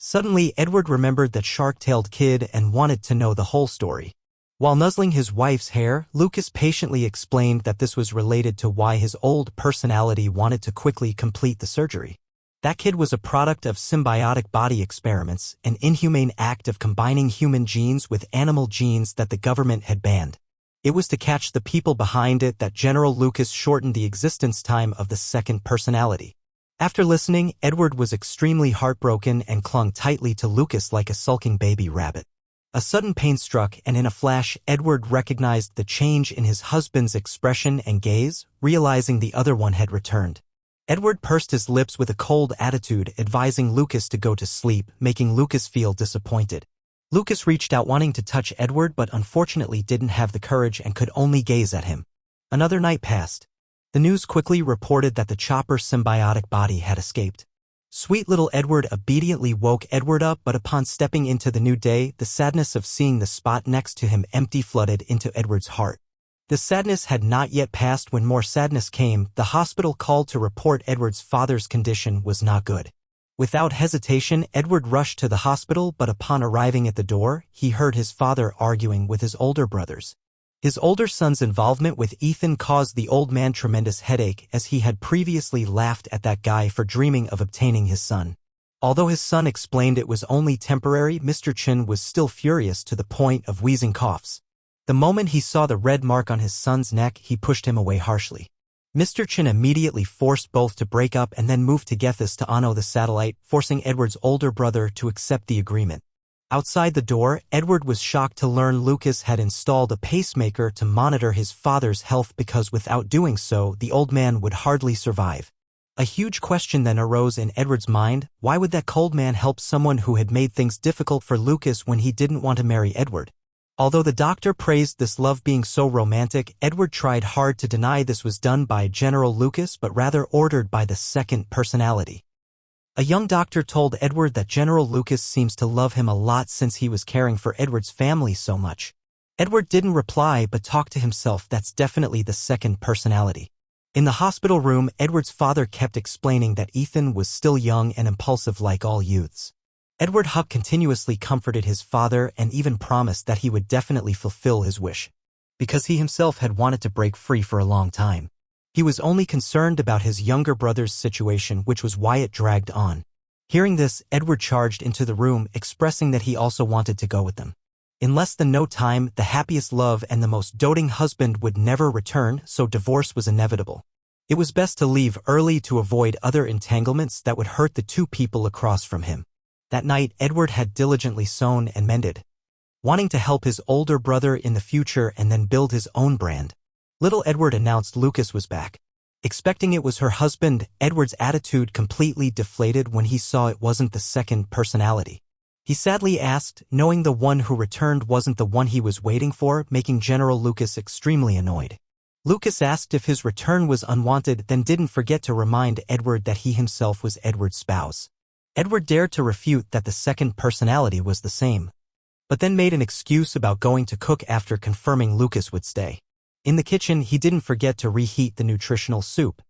Suddenly, Edward remembered that shark-tailed kid and wanted to know the whole story. While nuzzling his wife's hair, Lucas patiently explained that this was related to why his old personality wanted to quickly complete the surgery. That kid was a product of symbiotic body experiments, an inhumane act of combining human genes with animal genes that the government had banned. It was to catch the people behind it that General Lucas shortened the existence time of the second personality. After listening, Edward was extremely heartbroken and clung tightly to Lucas like a sulking baby rabbit. A sudden pain struck, and in a flash, Edward recognized the change in his husband's expression and gaze, realizing the other one had returned. Edward pursed his lips with a cold attitude, advising Lucas to go to sleep, making Lucas feel disappointed. Lucas reached out wanting to touch Edward but unfortunately didn't have the courage and could only gaze at him. Another night passed. The news quickly reported that the chopper's symbiotic body had escaped. Sweet little Edward obediently woke Edward up, but upon stepping into the new day, the sadness of seeing the spot next to him empty flooded into Edward's heart. The sadness had not yet passed when more sadness came. The hospital called to report Edward's father's condition was not good. Without hesitation, Edward rushed to the hospital, but upon arriving at the door, he heard his father arguing with his older brothers. His older son's involvement with Ethan caused the old man tremendous headache, as he had previously laughed at that guy for dreaming of obtaining his son. Although his son explained it was only temporary, Mr. Chen was still furious to the point of wheezing coughs. The moment he saw the red mark on his son's neck, he pushed him away harshly. Mr. Chen immediately forced both to break up and then moved to Gethys to Ano the satellite, forcing Edward's older brother to accept the agreement. Outside the door, Edward was shocked to learn Lucas had installed a pacemaker to monitor his father's health because without doing so, the old man would hardly survive. A huge question then arose in Edward's mind: why would that cold man help someone who had made things difficult for Lucas when he didn't want to marry Edward? Although the doctor praised this love being so romantic, Edward tried hard to deny this was done by General Lucas but rather ordered by the second personality. A young doctor told Edward that General Lucas seems to love him a lot since he was caring for Edward's family so much. Edward didn't reply but talked to himself. That's definitely the second personality. In the hospital room, Edward's father kept explaining that Ethan was still young and impulsive like all youths. Edward Huck continuously comforted his father and even promised that he would definitely fulfill his wish, because he himself had wanted to break free for a long time. He was only concerned about his younger brother's situation, which was why it dragged on. Hearing this, Edward charged into the room, expressing that he also wanted to go with them. In less than no time, the happiest love and the most doting husband would never return, so divorce was inevitable. It was best to leave early to avoid other entanglements that would hurt the two people across from him. That night, Edward had diligently sewn and mended, wanting to help his older brother in the future and then build his own brand. Little Edward announced Lucas was back. Expecting it was her husband, Edward's attitude completely deflated when he saw it wasn't the second personality. He sadly asked, knowing the one who returned wasn't the one he was waiting for, making General Lucas extremely annoyed. Lucas asked if his return was unwanted, then didn't forget to remind Edward that he himself was Edward's spouse. Edward dared to refute that the second personality was the same, but then made an excuse about going to cook after confirming Lucas would stay. In the kitchen, he didn't forget to reheat the nutritional soup,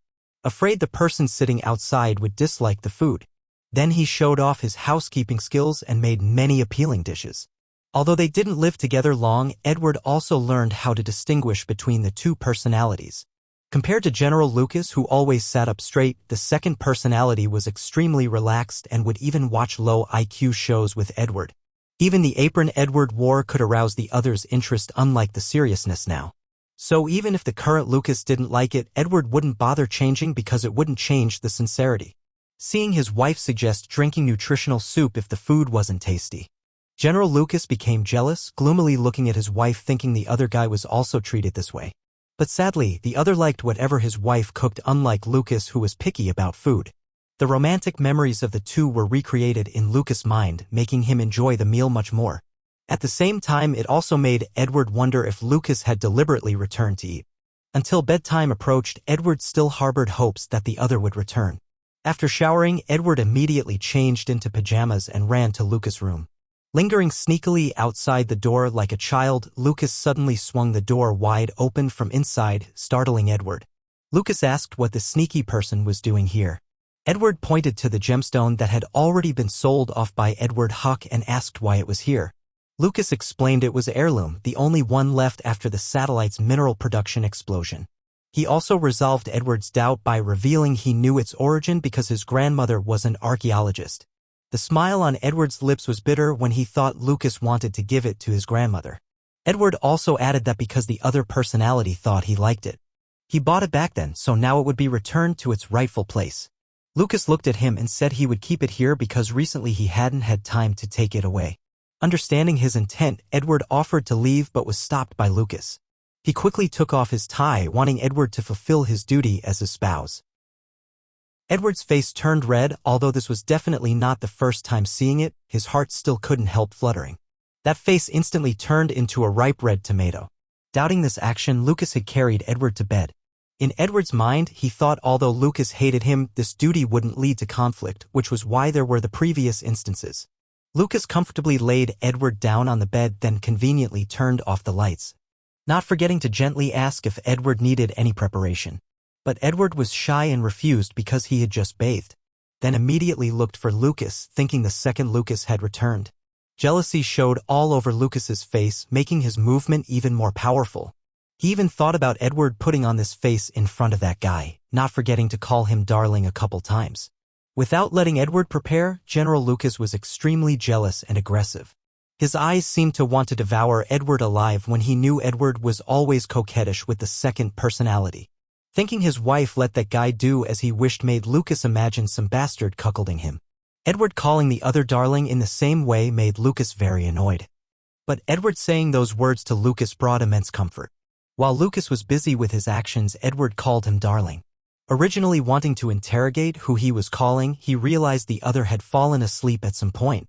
afraid the person sitting outside would dislike the food. Then he showed off his housekeeping skills and made many appealing dishes. Although they didn't live together long, Edward also learned how to distinguish between the two personalities. Compared to General Lucas, who always sat up straight, the second personality was extremely relaxed and would even watch low IQ shows with Edward. Even the apron Edward wore could arouse the other's interest, unlike the seriousness now. So even if the current Lucas didn't like it, Edward wouldn't bother changing because it wouldn't change the sincerity. Seeing his wife suggest drinking nutritional soup if the food wasn't tasty, General Lucas became jealous, gloomily looking at his wife thinking the other guy was also treated this way. But sadly, the other liked whatever his wife cooked, unlike Lucas, who was picky about food. The romantic memories of the two were recreated in Lucas' mind, making him enjoy the meal much more. At the same time, it also made Edward wonder if Lucas had deliberately returned to eat. Until bedtime approached, Edward still harbored hopes that the other would return. After showering, Edward immediately changed into pajamas and ran to Lucas' room. Lingering sneakily outside the door like a child, Lucas suddenly swung the door wide open from inside, startling Edward. Lucas asked what the sneaky person was doing here. Edward pointed to the gemstone that had already been sold off by Edward Huck and asked why it was here. Lucas explained it was heirloom, the only one left after the satellite's mineral production explosion. He also resolved Edward's doubt by revealing he knew its origin because his grandmother was an archaeologist. The smile on Edward's lips was bitter when he thought Lucas wanted to give it to his grandmother. Edward also added that because the other personality thought he liked it. He bought it back then, so now it would be returned to its rightful place. Lucas looked at him and said he would keep it here because recently he hadn't had time to take it away. Understanding his intent, Edward offered to leave but was stopped by Lucas. He quickly took off his tie, wanting Edward to fulfill his duty as his spouse. Edward's face turned red. Although this was definitely not the first time seeing it, his heart still couldn't help fluttering. That face instantly turned into a ripe red tomato. Doubting this action, Lucas had carried Edward to bed. In Edward's mind, he thought although Lucas hated him, this duty wouldn't lead to conflict, which was why there were the previous instances. Lucas comfortably laid Edward down on the bed, then conveniently turned off the lights, not forgetting to gently ask if Edward needed any preparation. But Edward was shy and refused because he had just bathed. Then immediately looked for Lucas, thinking the second Lucas had returned. Jealousy showed all over Lucas's face, making his movement even more powerful. He even thought about Edward putting on this face in front of that guy, not forgetting to call him darling a couple times. Without letting Edward prepare, General Lucas was extremely jealous and aggressive. His eyes seemed to want to devour Edward alive when he knew Edward was always coquettish with the second personality. Thinking his wife let that guy do as he wished made Lucas imagine some bastard cuckolding him. Edward calling the other darling in the same way made Lucas very annoyed. But Edward saying those words to Lucas brought immense comfort. While Lucas was busy with his actions, Edward called him darling. Originally wanting to interrogate who he was calling, he realized the other had fallen asleep at some point.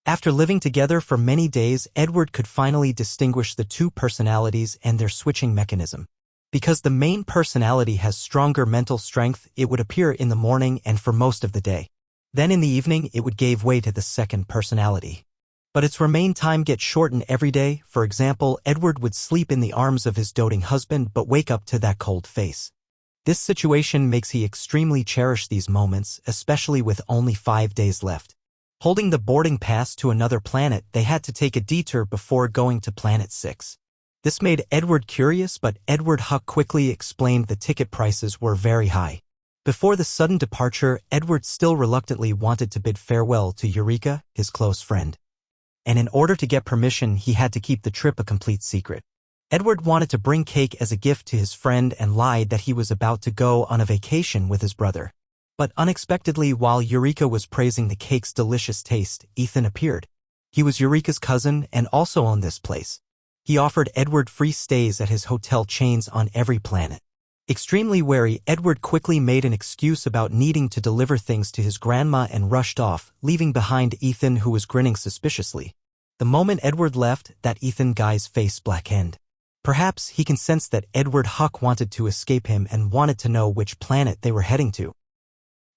After living together for many days, Edward could finally distinguish the two personalities and their switching mechanism. Because the main personality has stronger mental strength, it would appear in the morning and for most of the day. Then in the evening, it would give way to the second personality. But its remain time gets shortened every day. For example, Edward would sleep in the arms of his doting husband but wake up to that cold face. This situation makes he extremely cherish these moments, especially with only 5 days left. Holding the boarding pass to another planet, they had to take a detour before going to Planet 6. This made Edward curious, but Edward Huck quickly explained the ticket prices were very high. Before the sudden departure, Edward still reluctantly wanted to bid farewell to Eureka, his close friend. And in order to get permission, he had to keep the trip a complete secret. Edward wanted to bring cake as a gift to his friend and lied that he was about to go on a vacation with his brother. But unexpectedly, while Eureka was praising the cake's delicious taste, Ethan appeared. He was Eureka's cousin and also owned this place. He offered Edward free stays at his hotel chains on every planet. Extremely wary, Edward quickly made an excuse about needing to deliver things to his grandma and rushed off, leaving behind Ethan, who was grinning suspiciously. The moment Edward left, that Ethan guy's face blackened. Perhaps he can sense that Edward Huck wanted to escape him and wanted to know which planet they were heading to.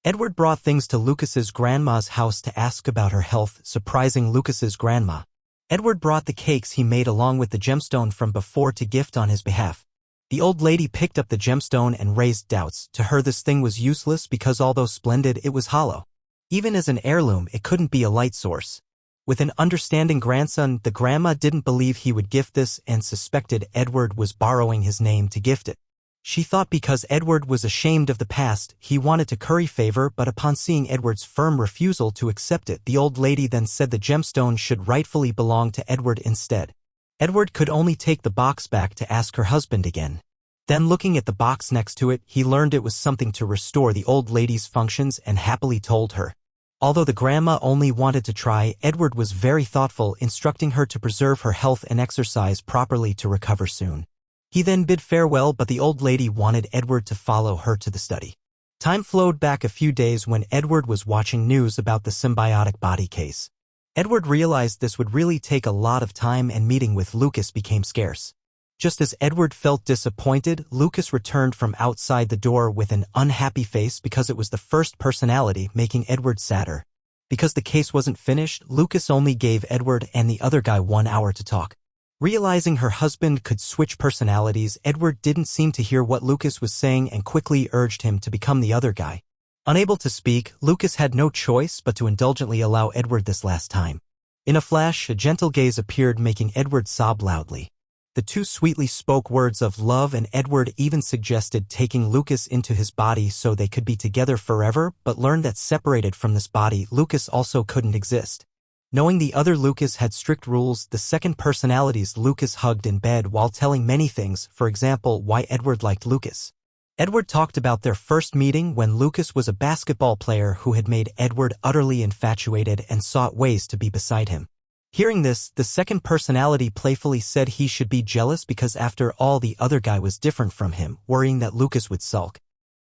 Edward brought things to Lucas's grandma's house to ask about her health, surprising Lucas's grandma. Edward brought the cakes he made along with the gemstone from before to gift on his behalf. The old lady picked up the gemstone and raised doubts. To her this thing was useless because although splendid, it was hollow. Even as an heirloom, it couldn't be a light source. With an understanding grandson, the grandma didn't believe he would gift this and suspected Edward was borrowing his name to gift it. She thought because Edward was ashamed of the past, he wanted to curry favor, but upon seeing Edward's firm refusal to accept it, the old lady then said the gemstone should rightfully belong to Edward instead. Edward could only take the box back to ask her husband again. Then looking at the box next to it, he learned it was something to restore the old lady's functions and happily told her. Although the grandma only wanted to try, Edward was very thoughtful, instructing her to preserve her health and exercise properly to recover soon. He then bid farewell, but the old lady wanted Edward to follow her to the study. Time flowed back a few days when Edward was watching news about the symbiotic body case. Edward realized this would really take a lot of time and meeting with Lucas became scarce. Just as Edward felt disappointed, Lucas returned from outside the door with an unhappy face because it was the first personality, making Edward sadder. Because the case wasn't finished, Lucas only gave Edward and the other guy 1 hour to talk. Realizing her husband could switch personalities, Edward didn't seem to hear what Lucas was saying and quickly urged him to become the other guy. Unable to speak, Lucas had no choice but to indulgently allow Edward this last time. In a flash, a gentle gaze appeared, making Edward sob loudly. The two sweetly spoke words of love, and Edward even suggested taking Lucas into his body so they could be together forever, but learned that separated from this body, Lucas also couldn't exist. Knowing the other Lucas had strict rules, the second personalities Lucas hugged in bed while telling many things, for example, why Edward liked Lucas. Edward talked about their first meeting when Lucas was a basketball player who had made Edward utterly infatuated and sought ways to be beside him. Hearing this, the second personality playfully said he should be jealous because after all the other guy was different from him, worrying that Lucas would sulk.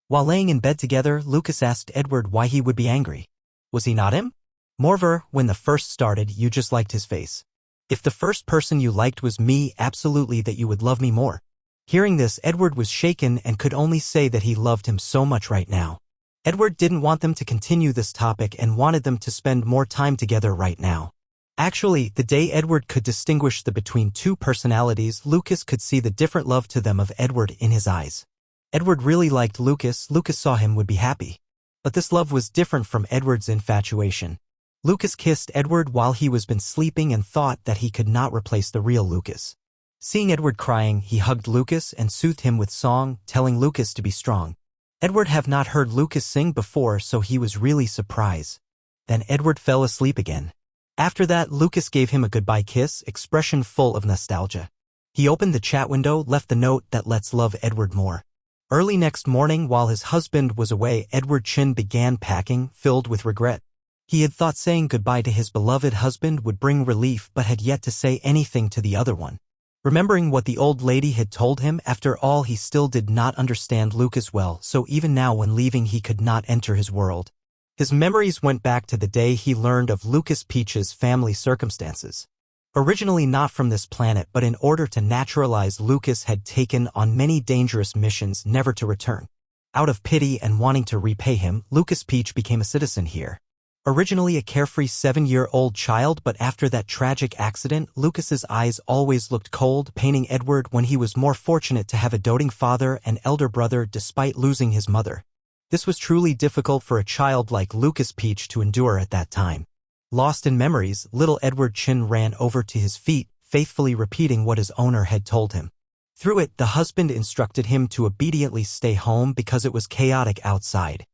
While laying in bed together, Lucas asked Edward why he would be angry. Was he not him? Moreover, when the first started, you just liked his face. If the first person you liked was me, absolutely that you would love me more. Hearing this, Edward was shaken and could only say that he loved him so much right now. Edward didn't want them to continue this topic and wanted them to spend more time together right now. Actually, the day Edward could distinguish the between two personalities, Lucas could see the different love to them of Edward in his eyes. Edward really liked Lucas. Lucas saw him would be happy. But this love was different from Edward's infatuation. Lucas kissed Edward while he was been sleeping and thought that he could not replace the real Lucas. Seeing Edward crying, he hugged Lucas and soothed him with song, telling Lucas to be strong. Edward have not heard Lucas sing before, so he was really surprised. Then Edward fell asleep again. After that, Lucas gave him a goodbye kiss, expression full of nostalgia. He opened the chat window, left the note that let's love Edward more. Early next morning, while his husband was away, Edward Chin began packing, filled with regret. He had thought saying goodbye to his beloved husband would bring relief, but had yet to say anything to the other one. Remembering what the old lady had told him, after all he still did not understand Lucas well, so even now when leaving he could not enter his world. His memories went back to the day he learned of Lucas Peach's family circumstances. Originally not from this planet, but in order to naturalize, Lucas had taken on many dangerous missions never to return. Out of pity and wanting to repay him, Lucas Peach became a citizen here. Originally a carefree 7-year-old child, but after that tragic accident, Lucas's eyes always looked cold, painting Edward when he was more fortunate to have a doting father and elder brother despite losing his mother. This was truly difficult for a child like Lucas Peach to endure at that time. Lost in memories, little Edward Chin ran over to his feet, faithfully repeating what his owner had told him. Through it, the husband instructed him to obediently stay home because it was chaotic outside.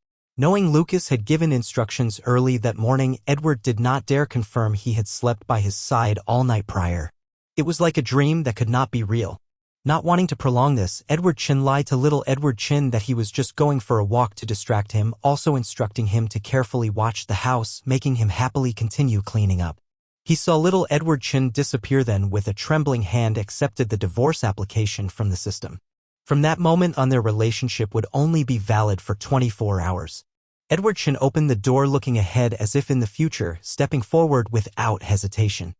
Knowing Lucas had given instructions early that morning, Edward did not dare confirm he had slept by his side all night prior. It was like a dream that could not be real. Not wanting to prolong this, Edward Chin lied to little Edward Chin that he was just going for a walk to distract him, also instructing him to carefully watch the house, making him happily continue cleaning up. He saw little Edward Chin disappear, then with a trembling hand accepted the divorce application from the system. From that moment on, their relationship would only be valid for 24 hours. Edward Chin opened the door, looking ahead as if in the future, stepping forward without hesitation.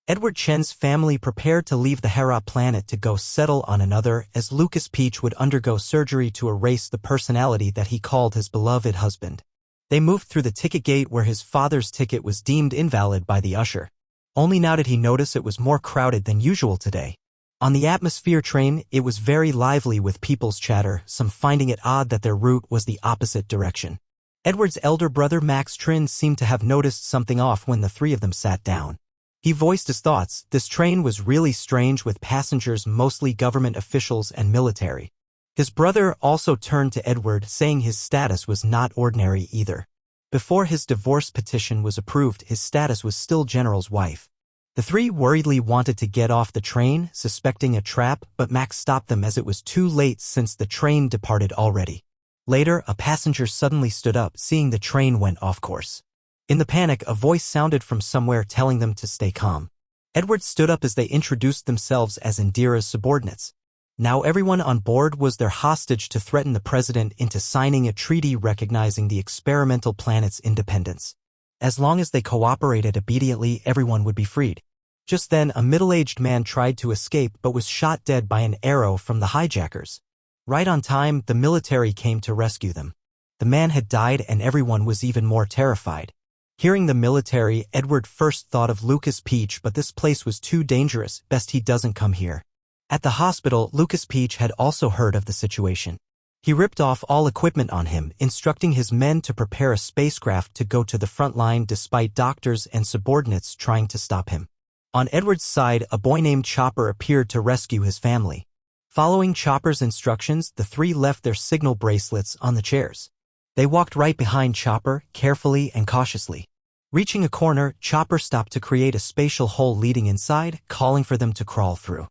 Edward Chen's family prepared to leave the Hera planet to go settle on another, as Lucas Peach would undergo surgery to erase the personality that he called his beloved husband. They moved through the ticket gate where his father's ticket was deemed invalid by the usher. Only now did he notice it was more crowded than usual today. On the atmosphere train, it was very lively with people's chatter, some finding it odd that their route was the opposite direction. Edward's elder brother Max Trin seemed to have noticed something off when the three of them sat down. He voiced his thoughts. This train was really strange, with passengers mostly government officials and military. His brother also turned to Edward, saying his status was not ordinary either. Before his divorce petition was approved, his status was still general's wife. The three worriedly wanted to get off the train, suspecting a trap, but Max stopped them as it was too late since the train departed already. Later, a passenger suddenly stood up, seeing the train went off course. In the panic, a voice sounded from somewhere telling them to stay calm. Edward stood up as they introduced themselves as Indira's subordinates. Now everyone on board was their hostage to threaten the president into signing a treaty recognizing the experimental planet's independence. As long as they cooperated obediently, everyone would be freed. Just then, a middle-aged man tried to escape but was shot dead by an arrow from the hijackers. Right on time, the military came to rescue them. The man had died and everyone was even more terrified. Hearing the military, Edward first thought of Lucas Peach, but this place was too dangerous, best he doesn't come here. At the hospital, Lucas Peach had also heard of the situation. He ripped off all equipment on him, instructing his men to prepare a spacecraft to go to the front line despite doctors and subordinates trying to stop him. On Edward's side, a boy named Chopper appeared to rescue his family. Following Chopper's instructions, the three left their signal bracelets on the chairs. They walked right behind Chopper, carefully and cautiously. Reaching a corner, Chopper stopped to create a spatial hole leading inside, calling for them to crawl through.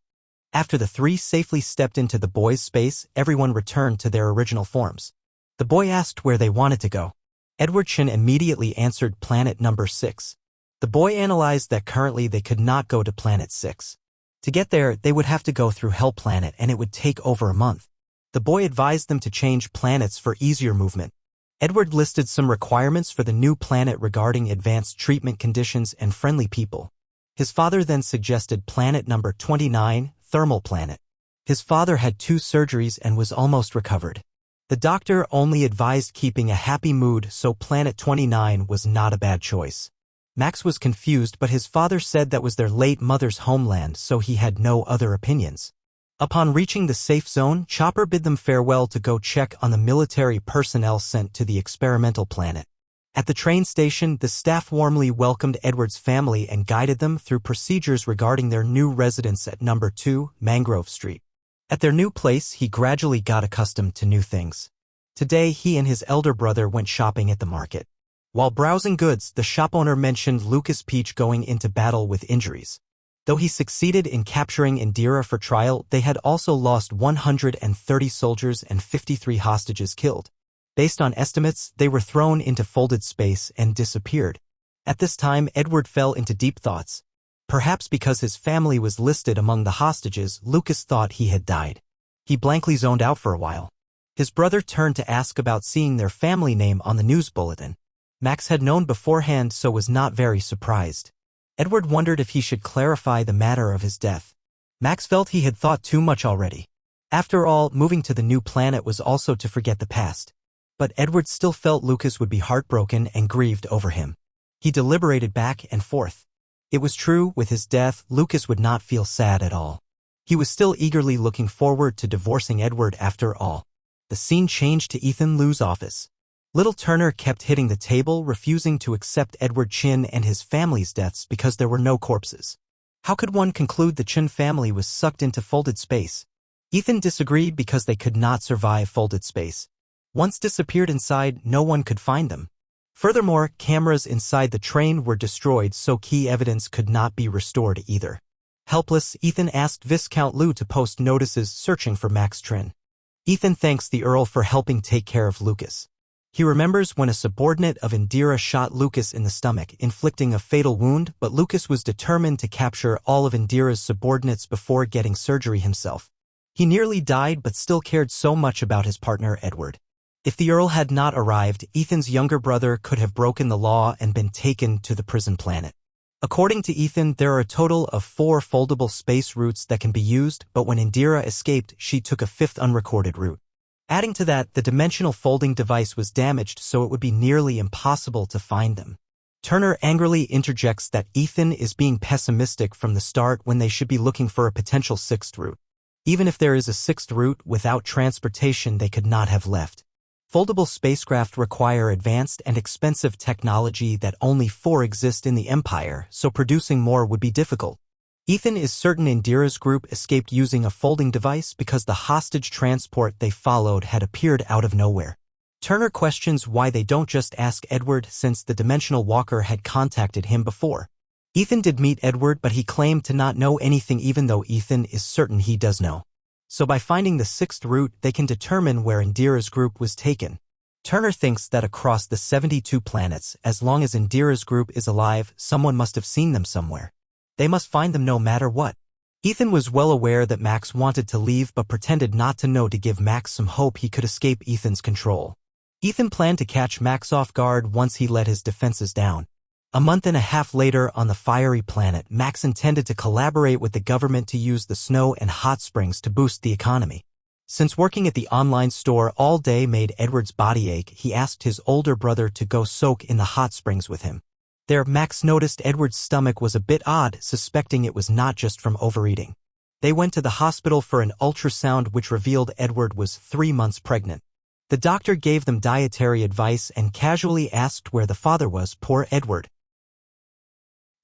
After the three safely stepped into the boy's space, everyone returned to their original forms. The boy asked where they wanted to go. Edward Chin immediately answered planet number 6. The boy analyzed that currently they could not go to planet 6. To get there, they would have to go through Hell Planet and it would take over a month. The boy advised them to change planets for easier movement. Edward listed some requirements for the new planet regarding advanced treatment conditions and friendly people. His father then suggested planet number 29, Thermal Planet. His father had 2 surgeries and was almost recovered. The doctor only advised keeping a happy mood, so planet 29 was not a bad choice. Max was confused, but his father said that was their late mother's homeland, so he had no other opinions. Upon reaching the safe zone, Chopper bid them farewell to go check on the military personnel sent to the experimental planet. At the train station, the staff warmly welcomed Edward's family and guided them through procedures regarding their new residence at number 2, Mangrove Street. At their new place, he gradually got accustomed to new things. Today, he and his elder brother went shopping at the market. While browsing goods, the shop owner mentioned Lucas Peach going into battle with injuries. Though he succeeded in capturing Indira for trial, they had also lost 130 soldiers and 53 hostages killed. Based on estimates, they were thrown into folded space and disappeared. At this time, Edward fell into deep thoughts. Perhaps because his family was listed among the hostages, Lucas thought he had died. He blankly zoned out for a while. His brother turned to ask about seeing their family name on the news bulletin. Max had known beforehand, so was not very surprised. Edward wondered if he should clarify the matter of his death. Max felt he had thought too much already. After all, moving to the new planet was also to forget the past. But Edward still felt Lucas would be heartbroken and grieved over him. He deliberated back and forth. It was true, with his death, Lucas would not feel sad at all. He was still eagerly looking forward to divorcing Edward after all. The scene changed to Ethan Liu's office. Little Turner kept hitting the table, refusing to accept Edward Chin and his family's deaths because there were no corpses. How could one conclude the Chin family was sucked into folded space? Ethan disagreed because they could not survive folded space. Once disappeared inside, no one could find them. Furthermore, cameras inside the train were destroyed, so key evidence could not be restored either. Helpless, Ethan asked Viscount Liu to post notices searching for Max Trin. Ethan thanks the Earl for helping take care of Lucas. He remembers when a subordinate of Indira shot Lucas in the stomach, inflicting a fatal wound, but Lucas was determined to capture all of Indira's subordinates before getting surgery himself. He nearly died but still cared so much about his partner Edward. If the Earl had not arrived, Ethan's younger brother could have broken the law and been taken to the prison planet. According to Ethan, there are a total of 4 foldable space routes that can be used, but when Indira escaped, she took a 5th unrecorded route. Adding to that, the dimensional folding device was damaged, so it would be nearly impossible to find them. Turner angrily interjects that Ethan is being pessimistic from the start when they should be looking for a potential 6th route. Even if there is a 6th route, without transportation they could not have left. Foldable spacecraft require advanced and expensive technology that only 4 exist in the Empire, so producing more would be difficult. Ethan is certain Indira's group escaped using a folding device because the hostage transport they followed had appeared out of nowhere. Turner questions why they don't just ask Edward, since the Dimensional Walker had contacted him before. Ethan did meet Edward, but he claimed to not know anything, even though Ethan is certain he does know. So by finding the 6th route, they can determine where Indira's group was taken. Turner thinks that across the 72 planets, as long as Indira's group is alive, someone must have seen them somewhere. They must find them no matter what. Ethan was well aware that Max wanted to leave but pretended not to know to give Max some hope he could escape Ethan's control. Ethan planned to catch Max off guard once he let his defenses down. A month and a half later, on the fiery planet, Max intended to collaborate with the government to use the snow and hot springs to boost the economy. Since working at the online store all day made Edward's body ache, he asked his older brother to go soak in the hot springs with him. There, Max noticed Edward's stomach was a bit odd, suspecting it was not just from overeating. They went to the hospital for an ultrasound which revealed Edward was 3 months pregnant. The doctor gave them dietary advice and casually asked where the father was. Poor Edward.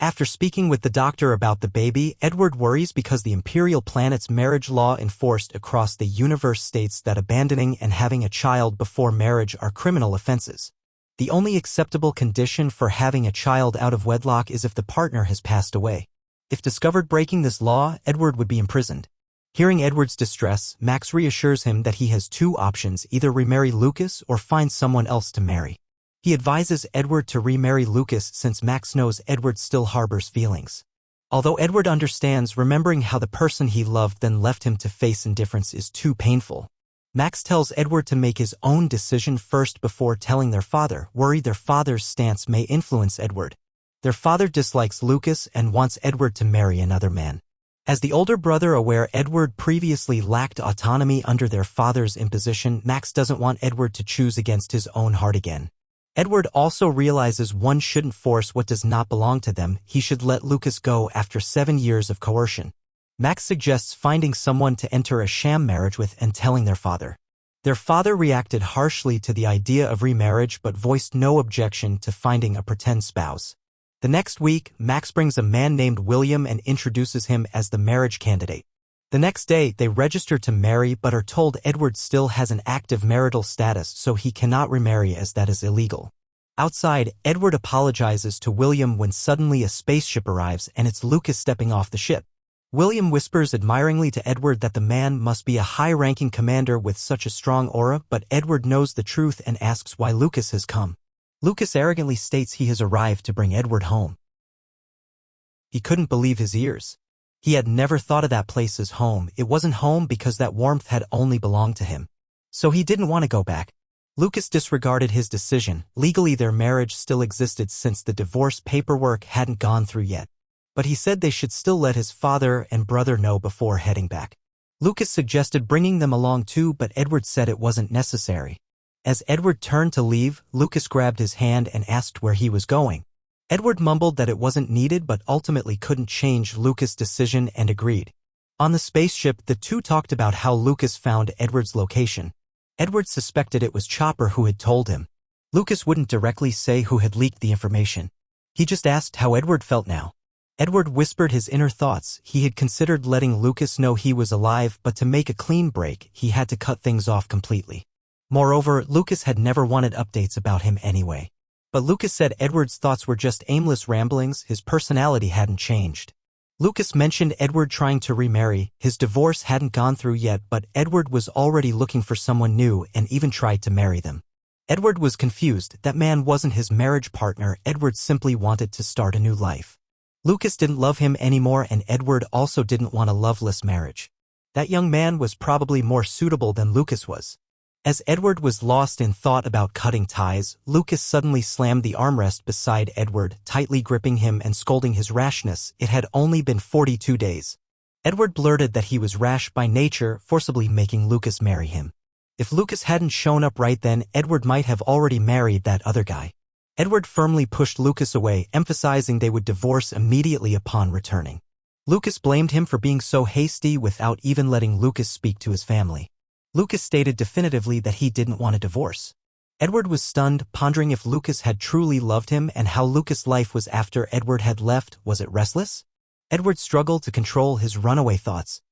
After speaking with the doctor about the baby, Edward worries because the imperial planet's marriage law enforced across the universe states that abandoning and having a child before marriage are criminal offenses. The only acceptable condition for having a child out of wedlock is if the partner has passed away. If discovered breaking this law, Edward would be imprisoned. Hearing Edward's distress, Max reassures him that he has 2 options: either remarry Lucas or find someone else to marry. He advises Edward to remarry Lucas since Max knows Edward still harbors feelings. Although Edward understands, remembering how the person he loved then left him to face indifference is too painful. Max tells Edward to make his own decision first before telling their father, worried their father's stance may influence Edward. Their father dislikes Lucas and wants Edward to marry another man. As the older brother aware Edward previously lacked autonomy under their father's imposition, Max doesn't want Edward to choose against his own heart again. Edward also realizes one shouldn't force what does not belong to them. He should let Lucas go after 7 years of coercion. Max suggests finding someone to enter a sham marriage with and telling their father. Their father reacted harshly to the idea of remarriage but voiced no objection to finding a pretend spouse. The next week, Max brings a man named William and introduces him as the marriage candidate. The next day, they register to marry but are told Edward still has an active marital status, so he cannot remarry as that is illegal. Outside, Edward apologizes to William when suddenly a spaceship arrives and it's Lucas stepping off the ship. William whispers admiringly to Edward that the man must be a high-ranking commander with such a strong aura, but Edward knows the truth and asks why Lucas has come. Lucas arrogantly states he has arrived to bring Edward home. He couldn't believe his ears. He had never thought of that place as home. It wasn't home because that warmth had only belonged to him. So he didn't want to go back. Lucas disregarded his decision. Legally, their marriage still existed since the divorce paperwork hadn't gone through yet. But he said they should still let his father and brother know before heading back. Lucas suggested bringing them along too, but Edward said it wasn't necessary. As Edward turned to leave, Lucas grabbed his hand and asked where he was going. Edward mumbled that it wasn't needed but ultimately couldn't change Lucas' decision and agreed. On the spaceship, the two talked about how Lucas found Edward's location. Edward suspected it was Chopper who had told him. Lucas wouldn't directly say who had leaked the information. He just asked how Edward felt now. Edward whispered his inner thoughts. He had considered letting Lucas know he was alive, but to make a clean break, he had to cut things off completely. Moreover, Lucas had never wanted updates about him anyway. But Lucas said Edward's thoughts were just aimless ramblings, his personality hadn't changed. Lucas mentioned Edward trying to remarry. His divorce hadn't gone through yet, but Edward was already looking for someone new and even tried to marry them. Edward was confused. That man wasn't his marriage partner. Edward simply wanted to start a new life. Lucas didn't love him anymore, and Edward also didn't want a loveless marriage. That young man was probably more suitable than Lucas was. As Edward was lost in thought about cutting ties, Lucas suddenly slammed the armrest beside Edward, tightly gripping him and scolding his rashness. It had only been 42 days. Edward blurted that he was rash by nature, forcibly making Lucas marry him. If Lucas hadn't shown up right then, Edward might have already married that other guy. Edward firmly pushed Lucas away, emphasizing they would divorce immediately upon returning. Lucas blamed him for being so hasty without even letting Lucas speak to his family. Lucas stated definitively that he didn't want a divorce. Edward was stunned, pondering if Lucas had truly loved him and how Lucas' life was after Edward had left. Was it restless? Edward struggled to control his runaway thoughts.